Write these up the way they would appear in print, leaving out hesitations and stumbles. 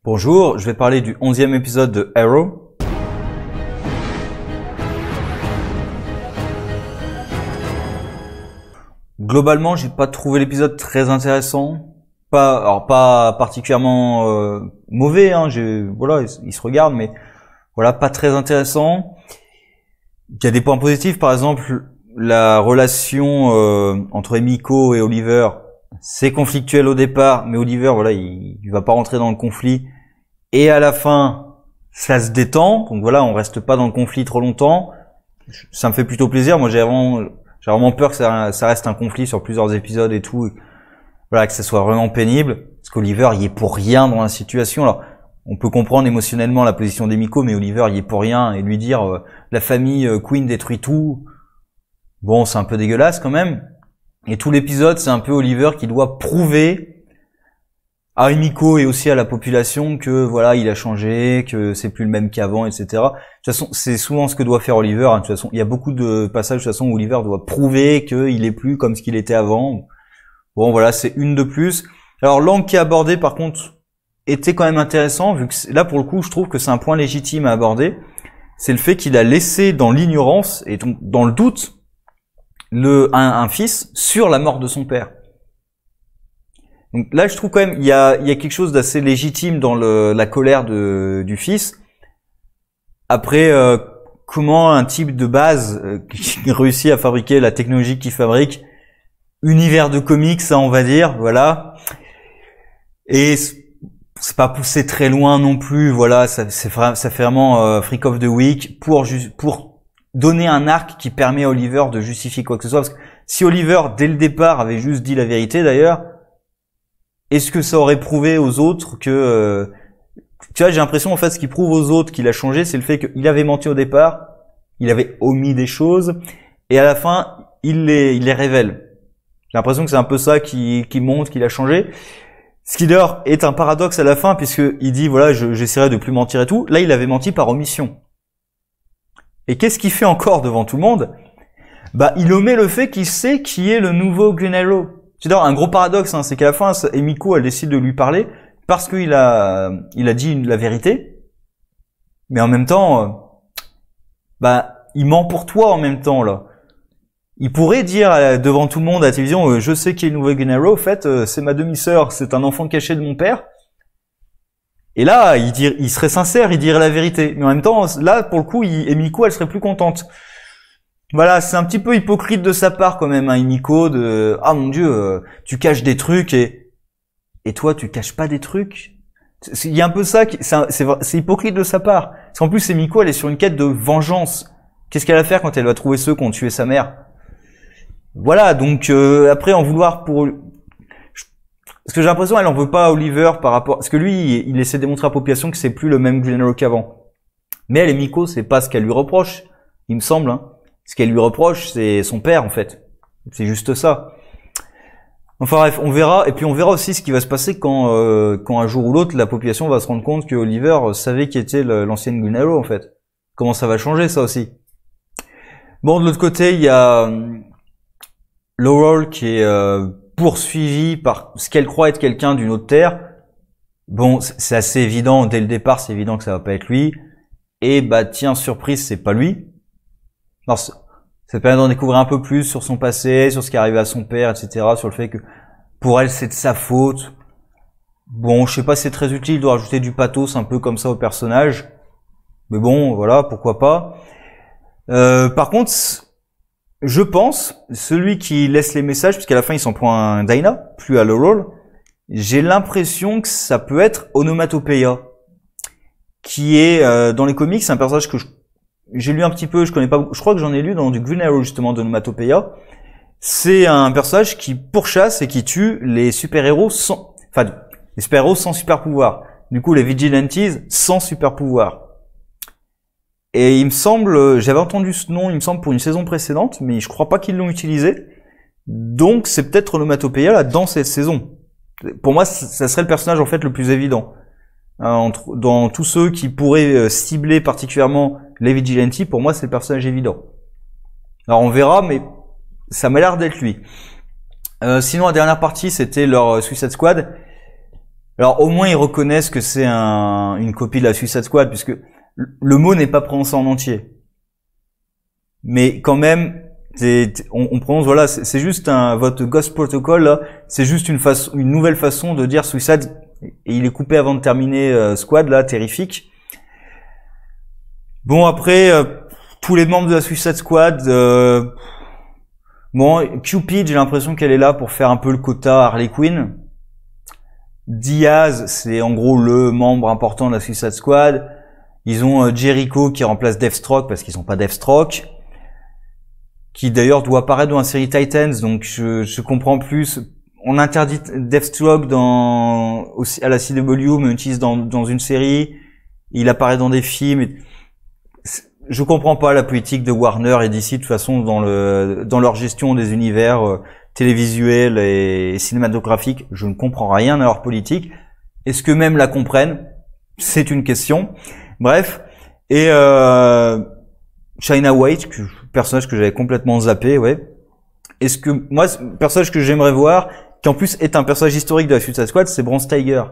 Bonjour, je vais parler du 11e épisode de Arrow. Globalement, j'ai pas trouvé l'épisode très intéressant. Pas particulièrement mauvais, hein, voilà, il se regarde, mais voilà, pas très intéressant. Il y a des points positifs, par exemple, la relation entre Emiko et Oliver, c'est conflictuel au départ, mais Oliver, voilà, il va pas rentrer dans le conflit. Et à la fin, ça se détend. Donc voilà, on reste pas dans le conflit trop longtemps. Ça me fait plutôt plaisir. Moi, j'ai vraiment peur que ça reste un conflit sur plusieurs épisodes et tout. Voilà, que ça soit vraiment pénible. Parce qu'Oliver, il est pour rien dans la situation. Alors, on peut comprendre émotionnellement la position d'Emiko, mais Oliver, il est pour rien. Et lui dire, la famille Queen détruit tout. Bon, c'est un peu dégueulasse quand même. Et tout l'épisode, c'est un peu Oliver qui doit prouver à Emiko et aussi à la population que voilà, il a changé, que c'est plus le même qu'avant, etc. De toute façon, c'est souvent ce que doit faire Oliver. Hein. De toute façon, il y a beaucoup de passages de toute façon où Oliver doit prouver qu'il est plus comme ce qu'il était avant. Bon, voilà, c'est une de plus. Alors, l'angle qui est abordé, par contre, était quand même intéressant, vu que là, pour le coup, je trouve que c'est un point légitime à aborder. C'est le fait qu'il a laissé dans l'ignorance et donc dans le doute un fils sur la mort de son père. Donc là, je trouve quand même il y a quelque chose d'assez légitime dans la colère du fils. Après, comment un type de base qui réussit à fabriquer la technologie qu'il fabrique, univers de comics, ça on va dire, voilà. Et c'est pas poussé très loin non plus, voilà. Ça fait vraiment Freak of the Week pour donner un arc qui permet à Oliver de justifier quoi que ce soit. Parce que si Oliver dès le départ avait juste dit la vérité, d'ailleurs. Est-ce que ça aurait prouvé aux autres que... tu vois, j'ai l'impression, en fait, ce qui prouve aux autres qu'il a changé, c'est le fait qu'il avait menti au départ, il avait omis des choses, et à la fin, il les révèle. J'ai l'impression que c'est un peu ça qui montre qu'il a changé. Ce qui, d'ailleurs, est un paradoxe à la fin, puisqu'il dit, voilà, j'essaierai de plus mentir et tout. Là, il avait menti par omission. Et qu'est-ce qu'il fait encore devant tout le monde? Bah, il omet le fait qu'il sait qui est le nouveau Green Arrow. C'est d'ailleurs un gros paradoxe, hein, c'est qu'à la fin, Emiko, elle décide de lui parler parce qu'il a dit la vérité, mais en même temps, il ment pour toi en même temps là. Il pourrait dire devant tout le monde à la télévision, je sais qui est le nouveau Green Arrow, en fait, c'est ma demi-sœur, c'est un enfant caché de mon père. Et là, il serait sincère, il dirait la vérité, mais en même temps, là, pour le coup, Emiko, elle serait plus contente. Voilà, c'est un petit peu hypocrite de sa part quand même, hein, Emiko, ah mon Dieu, tu caches des trucs et toi tu caches pas des trucs. Il y a un peu ça, c'est hypocrite de sa part. Parce qu'en plus Emiko, elle est sur une quête de vengeance. Qu'est-ce qu'elle va faire quand elle va trouver ceux qui ont tué sa mère? Voilà, donc après en vouloir pour... Parce que j'ai l'impression elle en veut pas à Oliver par rapport... Parce que lui, il essaie de démontrer à la population que c'est plus le même Green Arrow qu'avant. Mais elle, Emiko, c'est pas ce qu'elle lui reproche, il me semble, hein. Ce qu'elle lui reproche, c'est son père, en fait. C'est juste ça. Enfin bref, on verra. Et puis on verra aussi ce qui va se passer quand un jour ou l'autre, la population va se rendre compte que Oliver savait qui était l'ancienne Green Arrow, en fait. Comment ça va changer, ça aussi. Bon, de l'autre côté, il y a Laurel qui est poursuivie par ce qu'elle croit être quelqu'un d'une autre terre. Bon, c'est assez évident. Dès le départ, c'est évident que ça va pas être lui. Et tiens, surprise, c'est pas lui. Alors, ça permet d'en découvrir un peu plus sur son passé, sur ce qui est arrivé à son père, etc., sur le fait que pour elle c'est de sa faute. Bon, je sais pas si c'est très utile de rajouter du pathos un peu comme ça au personnage, mais bon, voilà, pourquoi pas. Par contre, je pense, celui qui laisse les messages, puisqu'à la fin il s'en prend un Dinah, plus à Laurel, j'ai l'impression que ça peut être Onomatopeia, qui est dans les comics, c'est un personnage que j'ai lu un petit peu, je connais pas, je crois que j'en ai lu dans du Green Arrow justement d'Onomatopeia. C'est un personnage qui pourchasse et qui tue les super-héros les super-héros sans super-pouvoir. Du coup, les vigilantes sans super-pouvoir. Et il me semble, j'avais entendu ce nom, il me semble pour une saison précédente, mais je crois pas qu'ils l'ont utilisé. Donc, c'est peut-être Onomatopeia là dans cette saison. Pour moi, ça serait le personnage en fait le plus évident. Dans tous ceux qui pourraient cibler particulièrement les vigilantes, pour moi c'est le personnage évident. Alors on verra, mais ça m'a l'air d'être lui. Sinon la dernière partie c'était leur Suicide Squad. Alors au moins ils reconnaissent que c'est une copie de la Suicide Squad, puisque le mot n'est pas prononcé en entier. Mais quand même, on prononce, voilà, c'est juste votre Ghost Protocol là, c'est juste une nouvelle façon de dire Suicide, et il est coupé avant de terminer Squad là, terrifique. Bon après, tous les membres de la Suicide Squad, bon, Cupid, j'ai l'impression qu'elle est là pour faire un peu le quota Harley Quinn. Diaz, c'est en gros le membre important de la Suicide Squad. Ils ont Jericho qui remplace Deathstroke parce qu'ils n'ont pas Deathstroke, qui d'ailleurs doit apparaître dans la série Titans, donc je comprends plus. On interdit Deathstroke à la CW, mais on utilise dans une série. Il apparaît dans des films. Je comprends pas la politique de Warner et DC de toute façon dans leur gestion des univers télévisuels et cinématographiques. Je ne comprends rien à leur politique. Est-ce que même la comprennent? C'est une question. Bref. Et China White, personnage que j'avais complètement zappé, ouais. Est-ce que moi, personnage que j'aimerais voir, qui en plus est un personnage historique de la Suicide Squad, c'est Bronze Tiger.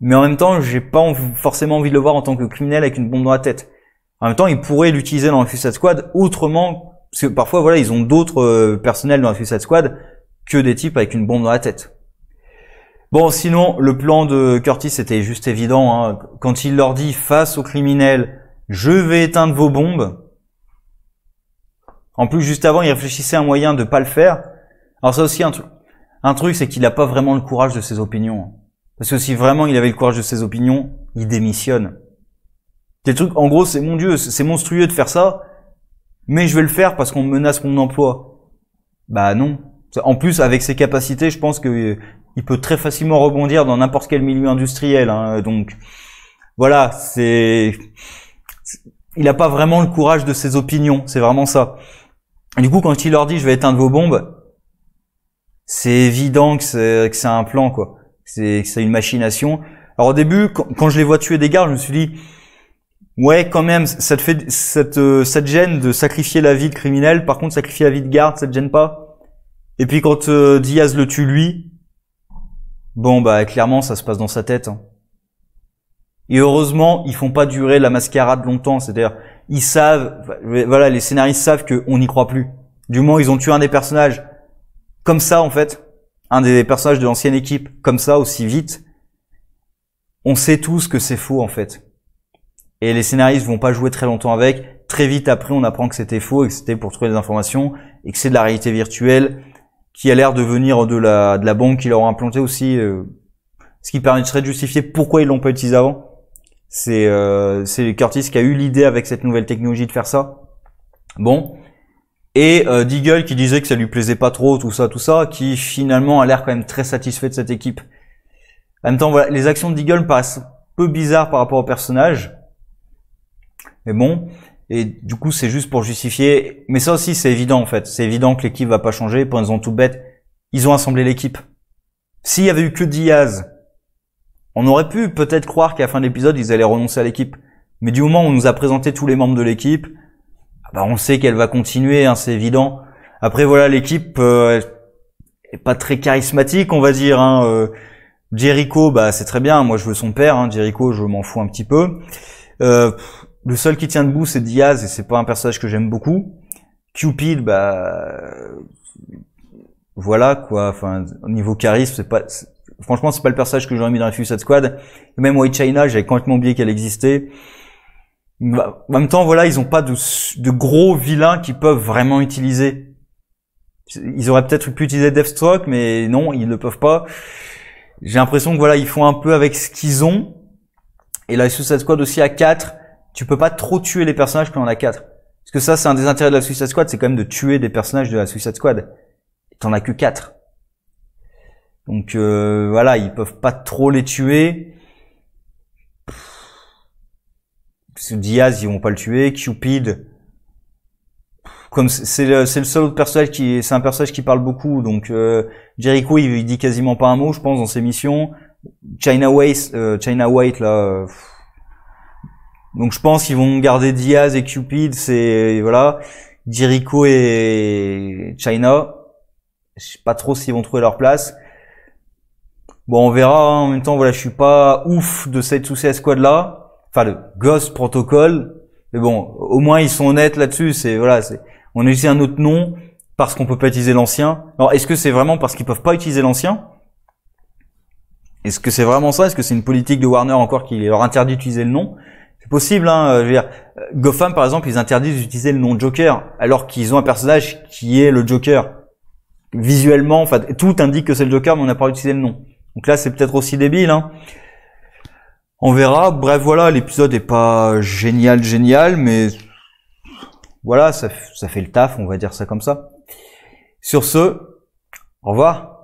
Mais en même temps, j'ai pas forcément envie de le voir en tant que criminel avec une bombe dans la tête. En même temps, ils pourraient l'utiliser dans la Suicide Squad autrement, parce que parfois, voilà, ils ont d'autres personnels dans la Suicide Squad que des types avec une bombe dans la tête. Bon, sinon, le plan de Curtis était juste évident, hein. Quand il leur dit face aux criminels, je vais éteindre vos bombes. En plus, juste avant, il réfléchissait à un moyen de pas le faire. Alors ça aussi, un truc, c'est qu'il n'a pas vraiment le courage de ses opinions. Parce que si vraiment il avait le courage de ses opinions, il démissionne. C'est le truc, en gros, c'est mon Dieu, c'est monstrueux de faire ça, mais je vais le faire parce qu'on menace mon emploi. Bah non. En plus, avec ses capacités, je pense que il peut très facilement rebondir dans n'importe quel milieu industriel, hein. Donc, voilà, il n'a pas vraiment le courage de ses opinions, c'est vraiment ça. Et du coup, quand il leur dit, je vais éteindre vos bombes, c'est évident que c'est un plan, quoi. Que c'est une machination. Alors au début, quand je les vois tuer des gars, je me suis dit, ouais, quand même, ça te gêne de sacrifier la vie de criminel. Par contre, sacrifier la vie de garde, ça te gêne pas. Et puis quand Diaz le tue lui, bon bah clairement, ça se passe dans sa tête, hein. Et heureusement, ils font pas durer la mascarade longtemps. C'est-à-dire, ils savent, voilà, les scénaristes savent qu'on n'y croit plus. Du moment où ils ont tué un des personnages comme ça, en fait, un des personnages de l'ancienne équipe comme ça, aussi vite, on sait tous que c'est faux, en fait. Et les scénaristes vont pas jouer très longtemps avec. Très vite après, on apprend que c'était faux et que c'était pour trouver des informations et que c'est de la réalité virtuelle qui a l'air de venir de la banque qui leur a implanté aussi, ce qui permettrait de justifier pourquoi ils l'ont pas utilisé avant. C'est Curtis qui a eu l'idée avec cette nouvelle technologie de faire ça. Bon. Et Deagle qui disait que ça lui plaisait pas trop, tout ça, qui finalement a l'air quand même très satisfait de cette équipe. En même temps, voilà, les actions de Deagle me paraissent un peu bizarres par rapport au personnage. Mais bon. Et du coup, c'est juste pour justifier. Mais ça aussi, c'est évident en fait. C'est évident que l'équipe va pas changer. Pour une raison toute bête, ils ont assemblé l'équipe. S'il y avait eu que Diaz, on aurait pu peut-être croire qu'à la fin de l'épisode, ils allaient renoncer à l'équipe. Mais du moment où on nous a présenté tous les membres de l'équipe, bah on sait qu'elle va continuer, hein, c'est évident. Après voilà, l'équipe est pas très charismatique, on va dire, hein. Jericho, bah c'est très bien. Moi, je veux son père, hein. Jericho, je m'en fous un petit peu. Le seul qui tient debout, c'est Diaz, et c'est pas un personnage que j'aime beaucoup. Cupid, bah voilà quoi. Enfin, au niveau charisme, franchement, c'est pas le personnage que j'aurais mis dans la Suicide Squad. Et même White China, j'avais complètement oublié qu'elle existait. Bah, en même temps, voilà, ils ont pas de gros vilains qu'ils peuvent vraiment utiliser. Ils auraient peut-être pu utiliser Deathstroke, mais non, ils ne peuvent pas. J'ai l'impression que voilà, ils font un peu avec ce qu'ils ont. Et la Suicide Squad aussi à 4, tu peux pas trop tuer les personnages quand on a 4. Parce que ça, c'est un des intérêts de la Suicide Squad, c'est quand même de tuer des personnages de la Suicide Squad. Et t'en as que 4. Donc voilà, ils peuvent pas trop les tuer. Parce que Diaz, ils vont pas le tuer. Cupid, comme c'est le seul autre personnage c'est un personnage qui parle beaucoup. Donc Jericho, il dit quasiment pas un mot, je pense, dans ses missions. China White là. Donc je pense qu'ils vont garder Diaz et Cupid, c'est voilà. Jericho et China, je sais pas trop s'ils vont trouver leur place. Bon, on verra, hein. En même temps, voilà, je suis pas ouf de cette Suicide Squad là. Enfin, le Ghost Protocol. Mais bon, au moins, ils sont honnêtes là-dessus. On a utilisé un autre nom parce qu'on peut pas utiliser l'ancien. Alors, est-ce que c'est vraiment parce qu'ils peuvent pas utiliser l'ancien? Est-ce que c'est vraiment ça? Est-ce que c'est une politique de Warner encore qui leur interdit d'utiliser le nom? C'est possible, hein. Je veux dire, Gotham, par exemple, ils interdisent d'utiliser le nom Joker, alors qu'ils ont un personnage qui est le Joker. Visuellement, enfin, tout indique que c'est le Joker, mais on n'a pas utilisé le nom. Donc là, c'est peut-être aussi débile, hein. On verra. Bref, voilà, l'épisode est pas génial, mais voilà, ça fait le taf, on va dire ça comme ça. Sur ce, au revoir.